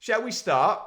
Shall we start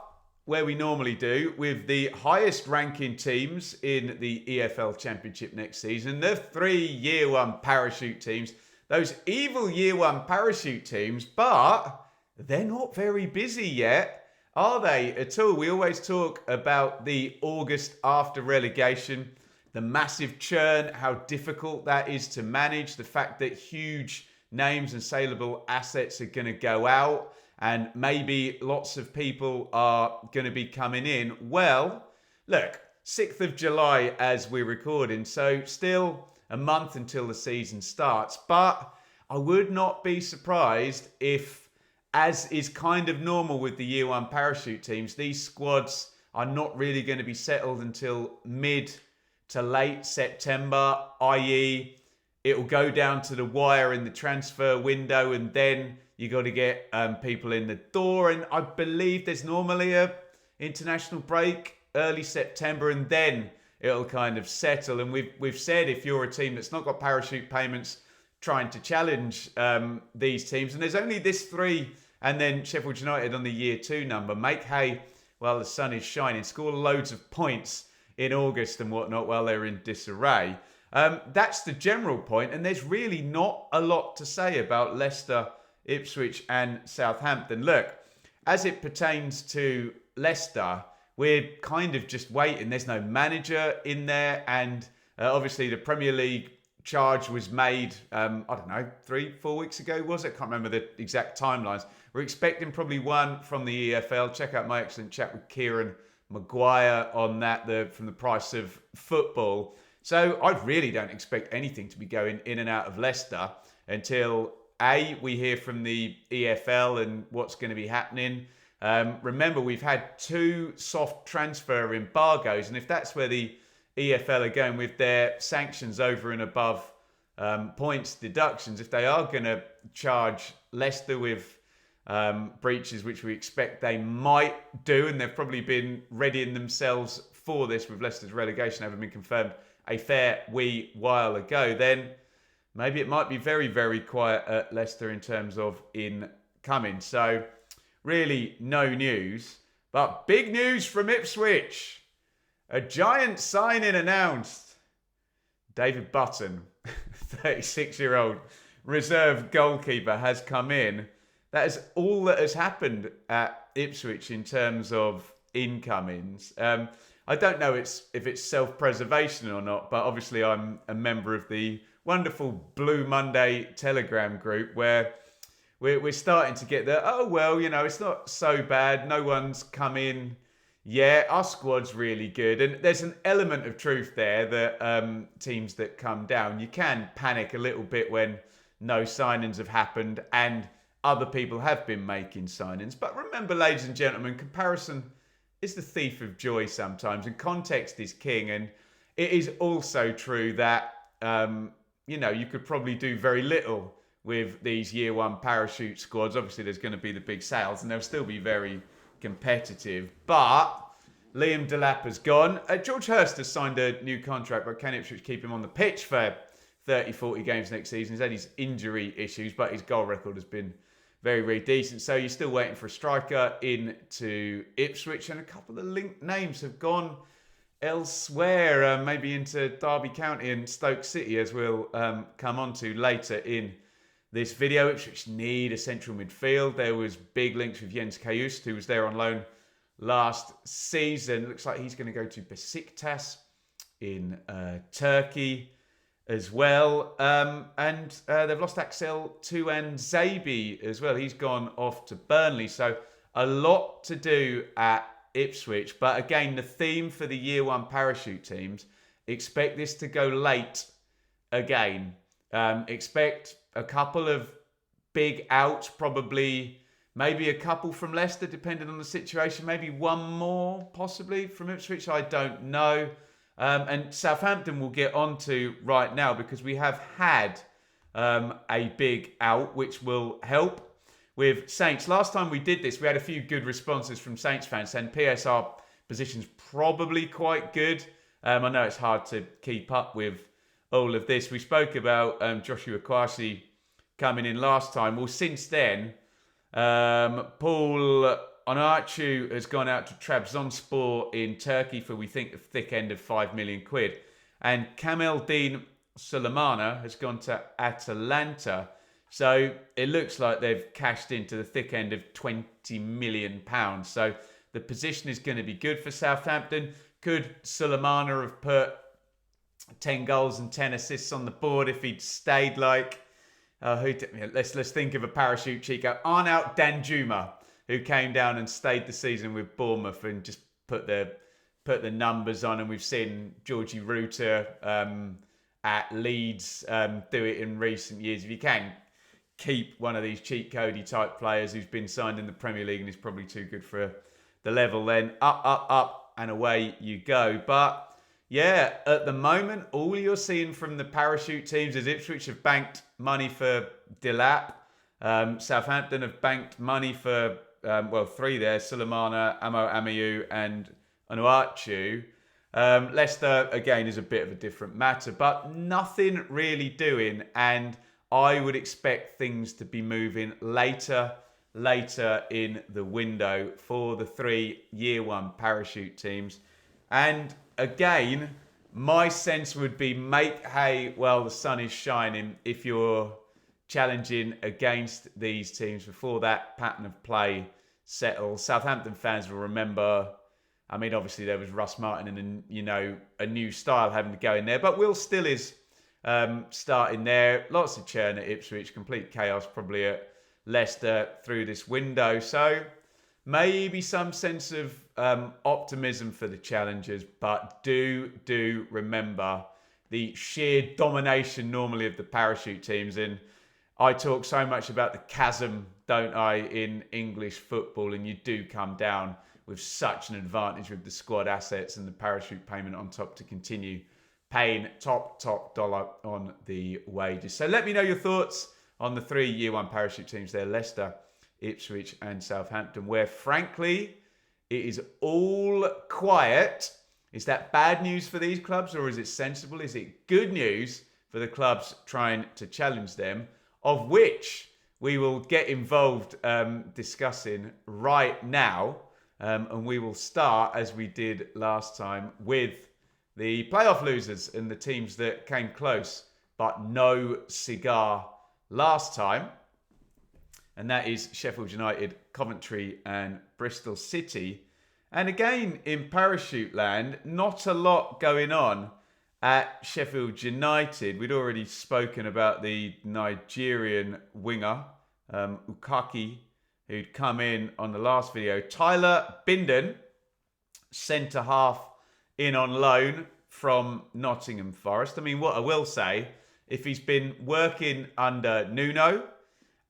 where we normally do with the highest ranking teams in the EFL Championship next season? The 3 Year 1 parachute teams. Those evil Year 1 parachute teams, but they're not very busy yet, are they at all? We always talk about the August after relegation, the massive churn, how difficult that is to manage, the fact that huge names and saleable assets are going to go out, and maybe lots of people are going to be coming in. Well, look, 6th of July as we're recording, so still a month until the season starts. But I would not be surprised if, as is kind of normal with the Year 1 parachute teams, these squads are not really going to be settled until mid to late September, i.e. it'll go down to the wire in the transfer window, and then you got to get people in the door. And I believe there's normally a international break early September, and then it'll kind of settle. And we've said if you're a team that's not got parachute payments trying to challenge these teams, and there's only this 3 and then Sheffield United on the Year 2 number, make hay while the sun is shining, score loads of points in August and whatnot while they're in disarray. That's the general point, and there's really not a lot to say about Leicester, Ipswich and Southampton. Look, as it pertains to Leicester, we're kind of just waiting. There's no manager in there, and obviously the Premier League charge was made, I don't know, 3-4 weeks ago, was it? I can't remember the exact timelines. We're expecting probably one from the EFL. Check out my excellent chat with Kieran Maguire on that, from the price of football. So I really don't expect anything to be going in and out of Leicester until we hear from the EFL and what's going to be happening. Remember, we've had 2 soft transfer embargoes, and if that's where the EFL are going with their sanctions over and above points deductions, if they are going to charge Leicester with breaches, which we expect they might do, and they've probably been readying themselves for this with Leicester's relegation having been confirmed a fair wee while ago, then maybe it might be very, very quiet at Leicester in terms of incoming. So really no news, but big news from Ipswich. A giant signing announced. David Button, 36-year-old reserve goalkeeper, has come in. That is all that has happened at Ipswich in terms of incomings. I don't know if it's self-preservation or not, but obviously I'm a member of the wonderful Blue Monday Telegram group where we're starting to get the, it's not so bad. No one's come in yet. Our squad's really good. And there's an element of truth there that teams that come down, you can panic a little bit when no signings have happened and other people have been making signings. But remember, ladies and gentlemen, comparison is the thief of joy sometimes, and context is king. And it is also true that, you could probably do very little with these Year 1 parachute squads. Obviously, there's going to be the big sales, and they'll still be very competitive. But Liam Delap has gone. George Hurst has signed a new contract, but can Ipswich keep him on the pitch for 30, 40 games next season? He's had his injury issues, but his goal record has been very, very decent. So you're still waiting for a striker into Ipswich, and a couple of linked names have gone elsewhere, maybe into Derby County and Stoke City, as we'll come on to later in this video. Ipswich need a central midfield. There was big links with Jens Kayust, who was there on loan last season. Looks like he's going to go to Besiktas in Turkey as well. And they've lost Axel Tuanzebe as well. He's gone off to Burnley. So a lot to do at Ipswich. But again, the theme for the Year 1 parachute teams, expect this to go late again. Expect a couple of big outs, probably maybe a couple from Leicester, depending on the situation. Maybe one more, possibly, from Ipswich. I don't know. And Southampton we'll get onto right now, because we have had a big out, which will help with Saints. Last time we did this, we had a few good responses from Saints fans, and PSR position's probably quite good. I know it's hard to keep up with all of this. We spoke about Joshua Kwasi coming in last time. Well, since then, Paul Onuachu has gone out to Trabzonspor in Turkey for, we think, the thick end of £5 million. And Kameldine Sulemana has gone to Atalanta. So it looks like they've cashed into the thick end of £20 million. So the position is going to be good for Southampton. Could Sulemana have put 10 goals and 10 assists on the board if he'd stayed like... let's think of a parachute cheeker. Arnaut Danjuma, who came down and stayed the season with Bournemouth and just put the numbers on. And we've seen Georgie Rutter at Leeds do it in recent years. If you can keep one of these cheat codey type players who's been signed in the Premier League and is probably too good for the level, then up and away you go. But yeah, at the moment, all you're seeing from the parachute teams is Ipswich have banked money for Delap. Southampton have banked money for, three there, Sulemana, Amo Amayu and Onuachu. Leicester, again, is a bit of a different matter, but nothing really doing. And I would expect things to be moving later in the window for the 3 year one parachute teams. And again, my sense would be make hay while the sun is shining if you're challenging against these teams before that pattern of play settles. Southampton fans will remember, I mean, obviously there was Russ Martin and, a new style having to go in there, but Will Still is starting there. Lots of churn at Ipswich, complete chaos probably at Leicester through this window. So maybe some sense of optimism for the challengers, but do remember the sheer domination normally of the parachute teams. And I talk so much about the chasm, don't I, in English football, and you do come down with such an advantage with the squad assets and the parachute payment on top to continue paying top dollar on the wages. So let me know your thoughts on the 3 year one parachute teams there, Leicester, Ipswich and Southampton, where frankly it is all quiet. Is that bad news for these clubs, or is it sensible? Is it good news for the clubs trying to challenge them, of which we will get involved discussing right now. And we will start, as we did last time, with the playoff losers and the teams that came close, but no cigar last time. And that is Sheffield United, Coventry and Bristol City. And again, in parachute land, not a lot going on at Sheffield United. We'd already spoken about the Nigerian winger, Ukaki, who'd come in on the last video. Tyler Binden, centre-half, in on loan from Nottingham Forest. I mean, what I will say, if he's been working under Nuno,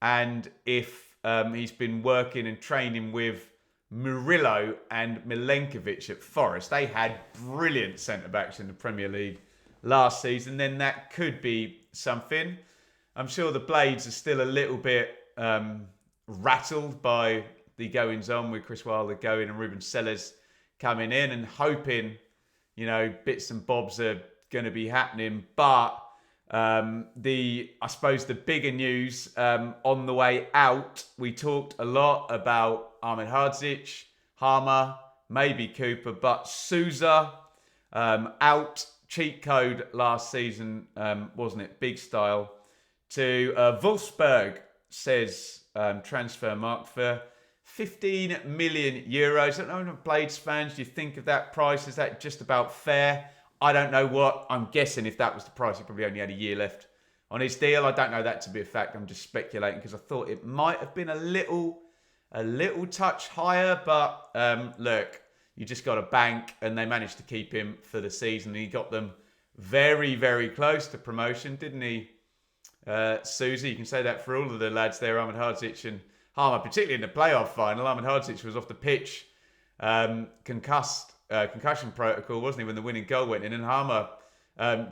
and if he's been working and training with Murillo and Milenkovic at Forest, they had brilliant centre-backs in the Premier League last season, then that could be something. I'm sure the Blades are still a little bit rattled by the goings-on with Chris Wilder going and Ruben Sellers coming in, and hoping, bits and bobs are going to be happening. But I suppose the bigger news on the way out, we talked a lot about Ahmed Hardzic, Harmer, maybe Cooper, but Souza out, cheat code last season, wasn't it? Big style. To Wolfsburg, says transfer mark for €15 million. I don't know, Blades fans, do you think of that price? Is that just about fair? I don't know what. I'm guessing if that was the price, he probably only had a year left on his deal. I don't know that to be a fact. I'm just speculating because I thought it might have been a little touch higher. But look, you just got a bank, and they managed to keep him for the season. He got them very, very close to promotion, didn't he? Susie, you can say that for all of the lads there, Ahmed Hardzic and Harmer, particularly in the playoff final. Ahmed Hardzic was off the pitch, concussion protocol, wasn't he, when the winning goal went in, and Harmer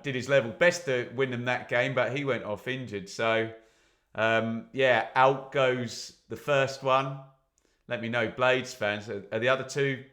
did his level best to win them that game, but he went off injured. So out goes the first one. Let me know, Blades fans, are the other two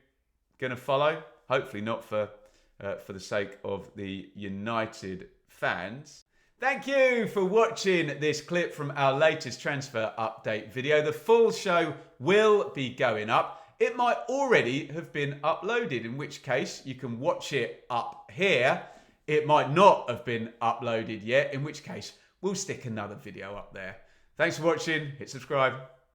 going to follow? Hopefully not, for the sake of the United fans. Thank you for watching this clip from our latest transfer update video. The full show will be going up it might already have been uploaded, in which case you can watch it up here. It might not have been uploaded yet, in which case we'll stick another video up there. Thanks for watching. Hit subscribe.